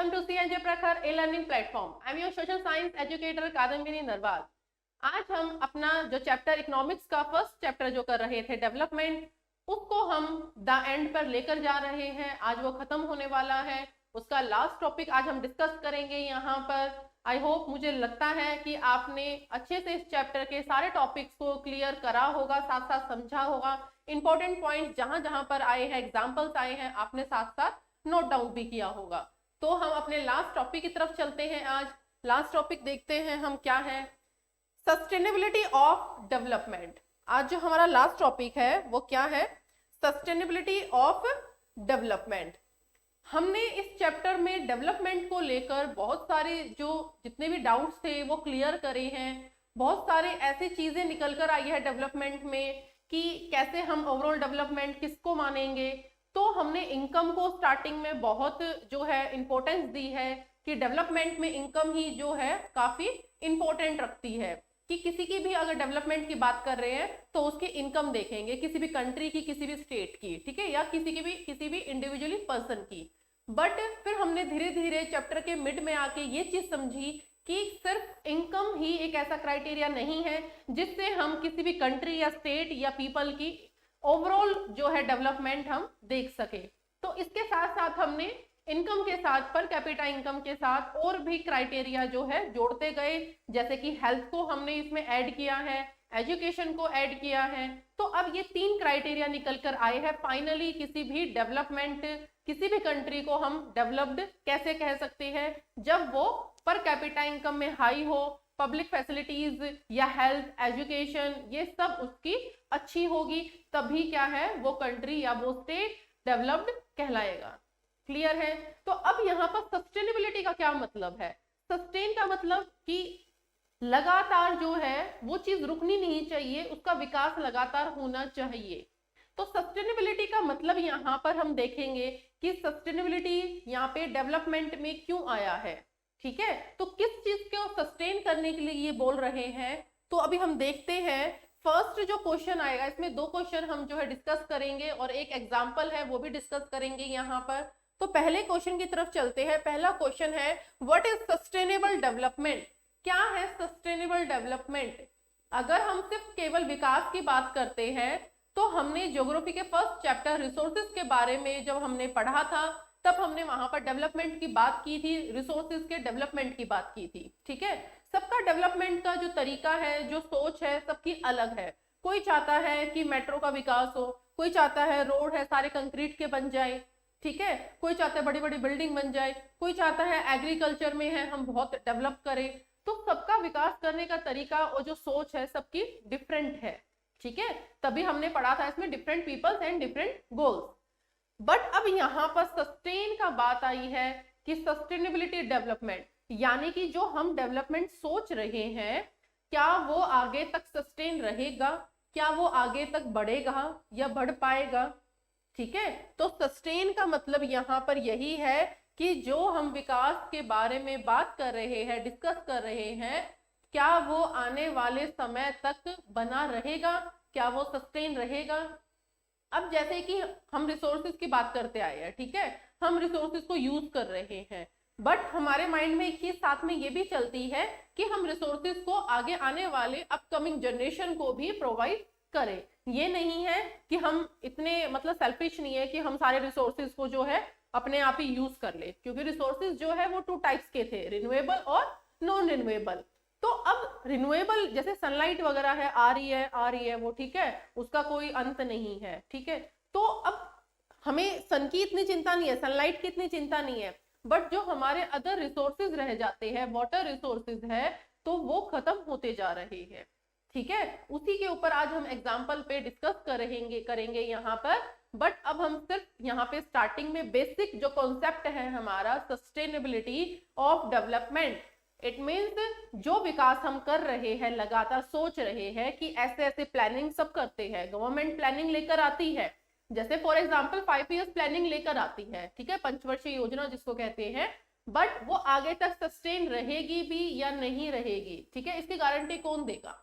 Welcome to CNJ Prakhar e-learning platform. I am your social science educator Kadambini Narwal. आज हम अपना जो चैप्टर इकोनॉमिक्स का फर्स्ट चैप्टर जो कर रहे थे डेवलपमेंट, उसको हम द एंड पर लेकर जा रहे हैं। आज वो खत्म होने वाला है, उसका लास्ट टॉपिक आज हम डिस्कस करेंगे यहाँ पर। आई होप, मुझे लगता है कि आपने अच्छे से इस चैप्टर के सारे टॉपिक्स को क्लियर करा होगा, साथ साथ समझा होगा। इंपॉर्टेंट पॉइंट जहां जहां पर आए हैं, एग्जाम्पल्स आए हैं, आपने साथ साथ नोट डाउन भी किया होगा। तो हम अपने लास्ट टॉपिक की तरफ चलते हैं। आज लास्ट टॉपिक देखते हैं हम क्या है, सस्टेनेबिलिटी ऑफ डेवलपमेंट। आज जो हमारा लास्ट टॉपिक है वो क्या है, सस्टेनेबिलिटी ऑफ डेवलपमेंट। हमने इस चैप्टर में डेवलपमेंट को लेकर बहुत सारे जो जितने भी डाउट्स थे वो क्लियर करे हैं। बहुत सारे ऐसी चीजें निकल कर आई है डेवलपमेंट में कि कैसे हम ओवरऑल डेवलपमेंट किसको मानेंगे। तो हमने इनकम को स्टार्टिंग में बहुत जो है इंपॉर्टेंस दी है कि डेवलपमेंट में इनकम ही जो है काफी इंपॉर्टेंट रखती है, कि किसी की भी अगर डेवलपमेंट की बात कर रहे हैं तो उसकी इनकम देखेंगे, किसी भी कंट्री की, किसी भी स्टेट की, ठीक है, या किसी भी इंडिविजुअली पर्सन की। बट फिर हमने धीरे धीरे चैप्टर के मिड में आके ये चीज समझी कि सिर्फ इनकम ही एक ऐसा क्राइटेरिया नहीं है जिससे हम किसी भी कंट्री या स्टेट या पीपल की ओवरऑल जो है डेवलपमेंट हम देख सके। तो इसके साथ साथ हमने इनकम के साथ, पर कैपिटा इनकम के साथ और भी क्राइटेरिया जो है जोड़ते गए, जैसे कि हेल्थ को हमने इसमें ऐड किया है, एजुकेशन को ऐड किया है। तो अब ये 3 क्राइटेरिया निकल कर आए हैं। फाइनली किसी भी डेवलपमेंट, किसी भी कंट्री को हम डेवलप्ड कैसे कह सकते हैं, जब वो पर कैपिटा इनकम में हाई हो, पब्लिक फैसिलिटीज या हेल्थ, एजुकेशन, ये सब उसकी अच्छी होगी, तभी क्या है वो कंट्री या वो स्टेट डेवलप्ड कहलाएगा। क्लियर है? तो अब यहाँ पर सस्टेनेबिलिटी का क्या मतलब है। सस्टेन का मतलब कि लगातार जो है वो चीज रुकनी नहीं चाहिए, उसका विकास लगातार होना चाहिए। तो सस्टेनेबिलिटी का मतलब यहाँ पर हम देखेंगे कि सस्टेनेबिलिटी यहाँ पे डेवलपमेंट में क्यों आया है। ठीक है, तो किस चीज को सस्टेन करने के लिए ये बोल रहे हैं, तो अभी हम देखते हैं। फर्स्ट जो क्वेश्चन आएगा, इसमें 2 क्वेश्चन हम जो है डिस्कस करेंगे और एक एग्जांपल है वो भी डिस्कस करेंगे यहाँ पर। तो पहले क्वेश्चन की तरफ चलते हैं। पहला क्वेश्चन है, व्हाट इज सस्टेनेबल डेवलपमेंट। क्या है सस्टेनेबल डेवलपमेंट। अगर हम सिर्फ केवल विकास की बात करते हैं तो हमने ज्योग्राफी के फर्स्ट चैप्टर रिसोर्सेज के बारे में जब हमने पढ़ा था, तब हमने वहां पर डेवलपमेंट की बात की थी, रिसोर्सेज के डेवलपमेंट की बात की थी। ठीक है, सबका डेवलपमेंट का जो तरीका है, जो सोच है, सबकी अलग है। कोई चाहता है कि मेट्रो का विकास हो, कोई चाहता है रोड है सारे कंक्रीट के बन जाए, ठीक है, कोई चाहता है बड़ी बड़ी बिल्डिंग बन जाए, कोई चाहता है एग्रीकल्चर में है हम बहुत डेवलप करें। तो सबका विकास करने का तरीका और जो सोच है सबकी डिफरेंट है। ठीक है, तभी हमने पढ़ा था इसमें different peoples and different goals. But अब यहाँ पर सस्टेन का बात आई है कि सस्टेनेबिलिटी डेवलपमेंट, यानी कि जो हम डेवलपमेंट सोच रहे हैं, क्या वो आगे तक सस्टेन रहेगा, क्या वो आगे तक बढ़ेगा या बढ़ पाएगा। ठीक है, तो सस्टेन का मतलब यहाँ पर यही है कि जो हम विकास के बारे में बात कर रहे हैं, डिस्कस कर रहे हैं, क्या वो आने वाले समय तक बना रहेगा, क्या वो सस्टेन रहेगा। अब जैसे कि हम रिसोर्सेज की बात करते आए हैं, ठीक है, हम रिसोर्सेज को यूज कर रहे हैं, बट हमारे माइंड में एक चीज साथ में ये भी चलती है कि हम रिसोर्सेज को आगे आने वाले अपकमिंग जनरेशन को भी प्रोवाइड करें। ये नहीं है कि हम इतने मतलब सेल्फिश नहीं है कि हम सारे रिसोर्सेज को जो है अपने आप ही यूज कर ले, क्योंकि रिसोर्सेज जो है वो 2 टाइप्स के थे, रिन्यूएबल और नॉन रिन्यूएबल। तो अब रिन्यूएबल जैसे सनलाइट वगैरह है, आ रही है वो, ठीक है, उसका कोई अंत नहीं है। ठीक है, तो अब हमें सन की इतनी चिंता नहीं है, सनलाइट की इतनी चिंता नहीं है, बट जो हमारे अदर रिसोर्सेज रह जाते हैं, वाटर रिसोर्सेज है, तो वो खत्म होते जा रहे हैं। ठीक है, उसी के ऊपर आज हम एग्जाम्पल पे डिस्कस करेंगे यहाँ पर। बट अब हम सिर्फ यहाँ पे स्टार्टिंग में बेसिक जो कॉन्सेप्ट है हमारा sustainability of development, it means जो विकास हम कर रहे हैं, लगातार सोच रहे हैं कि ऐसे ऐसे प्लानिंग सब करते हैं, गवर्नमेंट प्लानिंग लेकर आती है, जैसे फॉर एग्जांपल 5 इयर्स प्लानिंग लेकर आती है, ठीक है, पंचवर्षीय योजना जिसको कहते हैं, बट वो आगे तक सस्टेन रहेगी भी या नहीं रहेगी, ठीक है, इसकी गारंटी कौन देगा।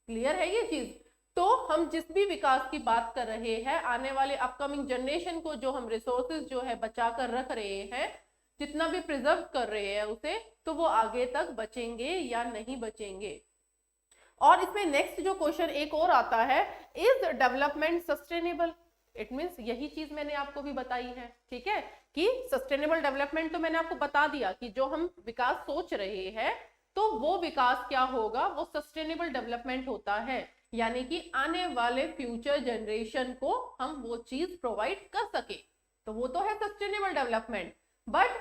क्लियर है ये चीज। तो हम जिस भी विकास की बात कर रहे हैं, आने वाले अपकमिंग जनरेशन को जो हम रिसोर्सेज जो है बचा कर रख रहे हैं, जितना भी प्रिजर्व कर रहे हैं उसे, तो वो आगे तक बचेंगे या नहीं बचेंगे। और इसमें नेक्स्ट जो क्वेश्चन एक और आता है, is development sustainable. It means यही चीज मैंने आपको भी बताई है, ठीक है, कि सस्टेनेबल डेवलपमेंट तो मैंने आपको बता दिया कि जो हम विकास सोच रहे हैं तो वो विकास क्या होगा, वो सस्टेनेबल डेवलपमेंट होता है, यानी कि आने वाले फ्यूचर जनरेशन को हम वो चीज प्रोवाइड कर सके, तो वो तो है sustainable development. But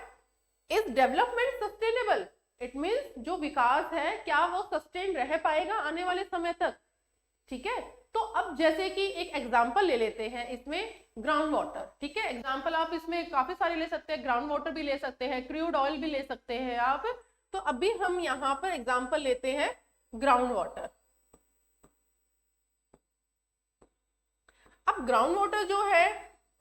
is development sustainable, it means जो विकास है क्या वो सस्टेन रह पाएगा आने वाले समय तक, ठीक है। तो अब जैसे कि एक एग्जांपल ले लेते हैं इसमें, ग्राउंड वाटर, ठीक है, एग्जांपल आप इसमें काफी सारे ले सकते हैं, ग्राउंड वाटर भी ले सकते हैं, क्रूड ऑयल भी ले सकते हैं आप। तो अभी हम यहाँ पर एग्जांपल लेते हैं ग्राउंड वाटर। अब ग्राउंड वाटर जो है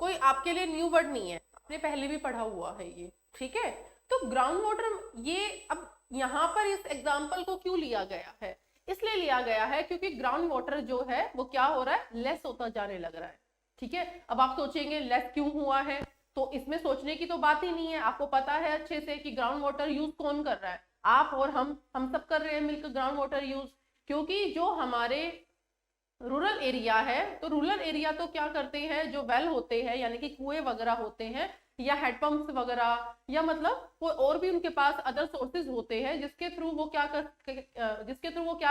कोई आपके लिए न्यू वर्ड नहीं है, आपने पहले भी पढ़ा हुआ है ये, ठीक है। तो ग्राउंड वाटर ये अब यहाँ पर इस एग्जांपल को क्यों लिया गया है, इसलिए लिया गया है क्योंकि ग्राउंड वाटर जो है वो क्या हो रहा है, लेस होता जाने लग रहा है, ठीक है। अब आप सोचेंगे लेस क्यों हुआ है, तो इसमें सोचने की तो बात ही नहीं है, आपको पता है अच्छे से कि ग्राउंड वाटर यूज कौन कर रहा है, आप और हम सब कर रहे हैं मिलकर ग्राउंड वाटर यूज। क्योंकि जो हमारे रूरल एरिया है, तो रूरल एरिया तो क्या करते हैं, जो वेल होते हैं यानी कि कुएं वगैरह होते हैं या हेडपंप्स वगैरह, या मतलब कोई और भी उनके पास अदर सोर्सेज होते हैं जिसके थ्रू वो क्या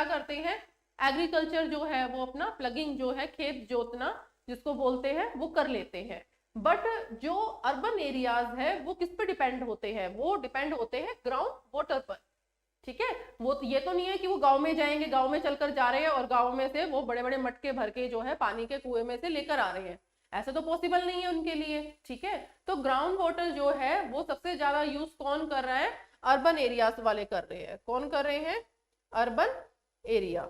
करते हैं, एग्रीकल्चर जो है वो अपना प्लगिंग जो है, खेत जोतना जिसको बोलते हैं, वो कर लेते हैं। बट जो अर्बन एरियाज है वो किस पे डिपेंड होते हैं, वो डिपेंड होते हैं ग्राउंड वाटर पर, ठीक है। वो ये तो नहीं है कि वो गांव में जाएंगे, गांव में चलकर जा रहे हैं और गांव में से वो बड़े बड़े मटके भर के जो है पानी के कुएं में से लेकर आ रहे हैं, ऐसा तो पॉसिबल नहीं है उनके लिए, ठीक है। तो ग्राउंड वाटर जो है वो सबसे ज्यादा यूज कौन कर रहा है, अर्बन एरियाज वाले कर रहे हैं। कौन कर रहे हैं, अर्बन एरिया।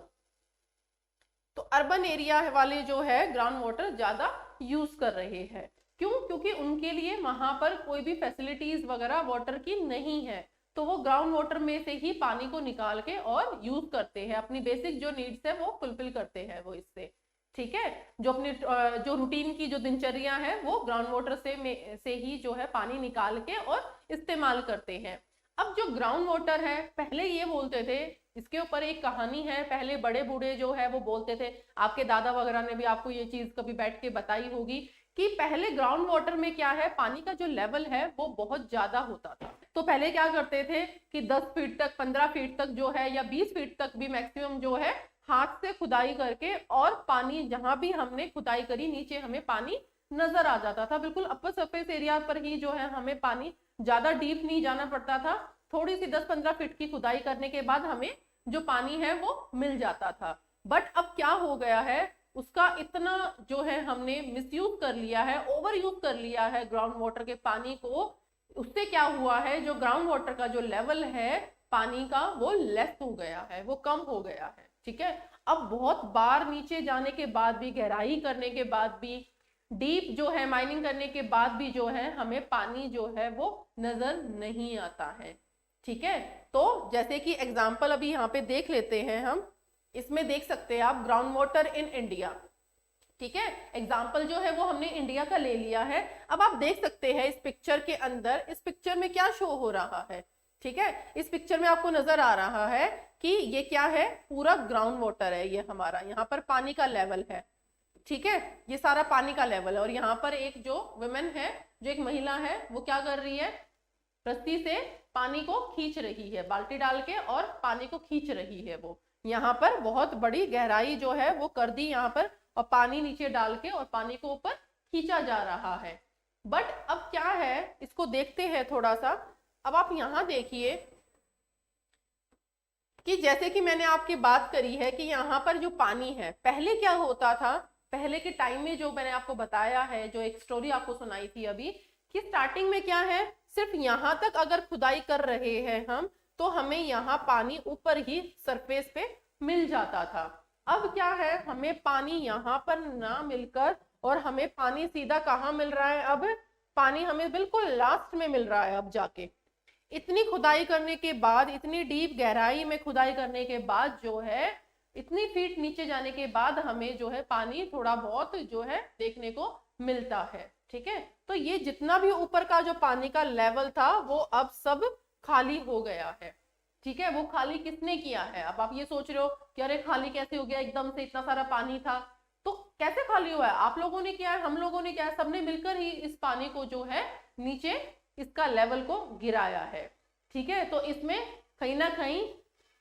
तो अर्बन एरिया वाले जो है ग्राउंड वाटर ज्यादा यूज कर रहे हैं। क्यों, क्योंकि उनके लिए वहां पर कोई भी फैसिलिटीज वगैरह वाटर की नहीं है, तो वो ग्राउंड वाटर में से ही पानी को निकाल के और यूज करते हैं, अपनी बेसिक जो नीड्स है वो फुलफिल करते हैं वो इससे, ठीक है। जो अपनी जो रूटीन की जो दिनचर्या है वो ग्राउंड वाटर से ही जो है पानी निकाल के और इस्तेमाल करते हैं। अब जो ग्राउंड वाटर है, पहले ये बोलते थे, इसके ऊपर एक कहानी है, पहले बड़े बूढ़े जो है वो बोलते थे, आपके दादा वगैरह ने भी आपको ये चीज कभी बैठ के बताई होगी कि पहले ग्राउंड वाटर में क्या है, पानी का जो लेवल है वो बहुत ज्यादा होता था। तो पहले क्या करते थे कि 10 फीट तक, 15 फीट तक जो है, या 20 फीट तक भी मैक्सिमम जो है, हाथ से खुदाई करके, और पानी जहां भी हमने खुदाई करी नीचे हमें पानी नजर आ जाता था, बिल्कुल अपर सरफेस एरिया पर ही जो है हमें पानी, ज्यादा डीप नहीं जाना पड़ता था, थोड़ी सी 10-15 फीट की खुदाई करने के बाद हमें जो पानी है वो मिल जाता था। बट अब क्या हो गया है, उसका इतना जो है हमने मिसयूज कर लिया है, ओवर यूज कर लिया है ग्राउंड वाटर के पानी को। उससे क्या हुआ है, जो ग्राउंड वाटर का जो लेवल है पानी का वो लेस हो गया है, वो कम हो गया है, ठीक है। अब बहुत बार नीचे जाने के बाद भी, गहराई करने के बाद भी, डीप जो है माइनिंग करने के बाद भी जो है हमें पानी जो है वो नजर नहीं आता है, ठीक है। तो जैसे कि एग्जाम्पल अभी यहाँ पे देख लेते हैं हम, इसमें देख सकते हैं आप ग्राउंड वाटर इन इंडिया, ठीक है। एग्जाम्पल जो है वो हमने इंडिया का ले लिया है। अब आप देख सकते हैं इस पिक्चर के अंदर, इस पिक्चर में क्या शो हो रहा है, ठीक है। इस पिक्चर में आपको नजर आ रहा है कि ये क्या है, पूरा ग्राउंड वाटर है, ये हमारा यहाँ पर पानी का लेवल है, ठीक है, ये सारा पानी का लेवल है। और यहाँ पर एक जो वुमेन है, जो एक महिला है, वो क्या कर रही है, रस्सी से पानी को खींच रही है, बाल्टी डाल के और पानी को खींच रही है। वो यहाँ पर बहुत बड़ी गहराई जो है वो कर दी यहाँ पर, और पानी नीचे डाल के और पानी को ऊपर खींचा जा रहा है। बट अब क्या है, इसको देखते हैं थोड़ा सा। अब आप यहाँ देखिए कि जैसे कि मैंने आपकी बात करी है कि यहाँ पर जो पानी है, पहले क्या होता था, पहले के टाइम में जो मैंने आपको बताया है, जो एक स्टोरी आपको सुनाई थी अभी, कि स्टार्टिंग में क्या है, सिर्फ यहाँ तक अगर खुदाई कर रहे हैं हम, तो हमें यहाँ पानी ऊपर ही सरफेस पे मिल जाता था। अब क्या है, हमें पानी यहाँ पर ना मिलकर और हमें पानी सीधा कहाँ मिल रहा है, अब पानी हमें बिल्कुल लास्ट में मिल रहा है। अब जाके इतनी खुदाई करने के बाद, इतनी डीप गहराई में खुदाई करने के बाद जो है, इतनी फीट नीचे जाने के बाद हमें जो है पानी थोड़ा बहुत जो है देखने को मिलता है, ठीक है। तो ये जितना भी ऊपर का जो पानी का लेवल था वो अब सब खाली हो गया है, ठीक है। वो खाली किसने किया है? अब आप ये सोच रहे हो कि अरे खाली कैसे हो गया, एकदम से इतना सारा पानी था। तो कैसे खाली हुआ है? आप लोगों ने किया है, हम लोगों ने किया है, सबने मिलकर ही इस पानी को जो है नीचे इसका लेवल को गिराया है, ठीक है। तो इसमें कहीं ना कहीं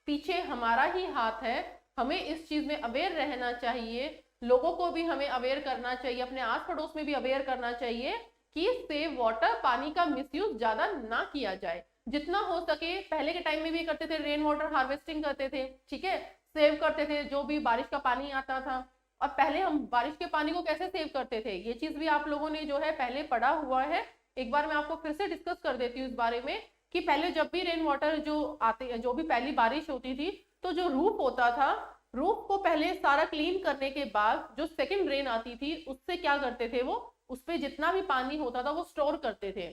पीछे हमारा ही हाथ है। हमें इस चीज में अवेयर रहना चाहिए, लोगों को भी हमें अवेयर करना चाहिए, अपने आस पड़ोस में भी अवेयर करना चाहिए कि सेव वाटर, पानी का मिसयूज ज्यादा ना किया जाए। जितना हो सके, पहले के टाइम में भी करते थे, रेन वाटर हार्वेस्टिंग करते थे, ठीक है, सेव करते थे जो भी बारिश का पानी आता था। और पहले हम बारिश के पानी को कैसे सेव करते थे, ये चीज भी आप लोगों ने जो है पहले पढ़ा हुआ है। एक बार मैं आपको फिर से डिस्कस कर देती हूँ इस बारे में कि पहले जब भी रेन वाटर जो आते, जो भी पहली बारिश होती थी, तो जो रूफ होता था, रूफ को पहले सारा क्लीन करने के बाद जो सेकंड रेन आती थी उससे क्या करते थे, वो उस पे जितना भी पानी होता था वो स्टोर करते थे।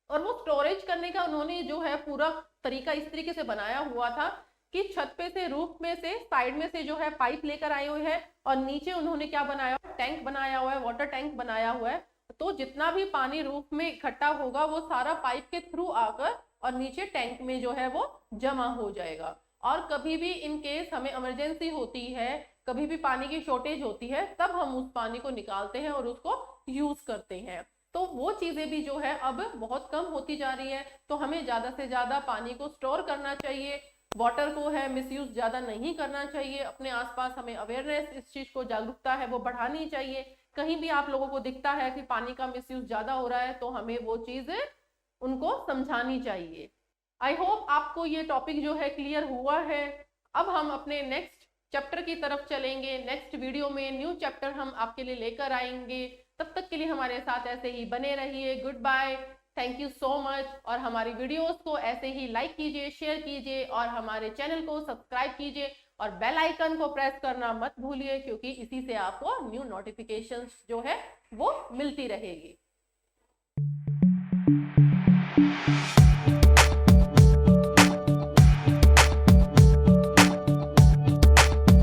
और वो स्टोरेज करने का उन्होंने जो है पूरा तरीका इस तरीके से बनाया हुआ था कि छत पे से, रूफ में से, साइड में से जो है पाइप लेकर आए हुए हैं और नीचे उन्होंने क्या बनाया हुआ, टैंक बनाया हुआ है, वाटर टैंक बनाया हुआ है। तो जितना भी पानी रूफ में इकट्ठा होगा वो सारा पाइप के थ्रू आकर और नीचे टैंक में जो है वो जमा हो जाएगा। और कभी भी इन केस हमें इमरजेंसी होती है, कभी भी पानी की शॉर्टेज होती है, तब हम उस पानी को निकालते हैं और उसको यूज करते हैं। तो वो चीजें भी जो है अब बहुत कम होती जा रही है। तो हमें ज्यादा से ज्यादा पानी को स्टोर करना चाहिए, वाटर को है मिसयूज ज्यादा नहीं करना चाहिए। अपने आसपास हमें अवेयरनेस, इस चीज को जागरूकता है वो बढ़ानी चाहिए। कहीं भी आप लोगों को दिखता है कि पानी का मिसयूज ज्यादा हो रहा है तो हमें वो चीज उनको समझानी चाहिए। आई होप आपको ये टॉपिक जो है क्लियर हुआ है। अब हम अपने नेक्स्ट चैप्टर की तरफ चलेंगे। नेक्स्ट वीडियो में न्यू चैप्टर हम आपके लिए लेकर आएंगे। तब तक के लिए हमारे साथ ऐसे ही बने रहिए। Goodbye, thank you so much. और हमारी वीडियोस को ऐसे ही लाइक कीजिए, शेयर कीजिए और हमारे चैनल को सब्सक्राइब कीजिए और बेल आइकन को प्रेस करना मत भूलिए, क्योंकि इसी से आपको न्यू नोटिफिकेशंस जो है वो मिलती रहेगी।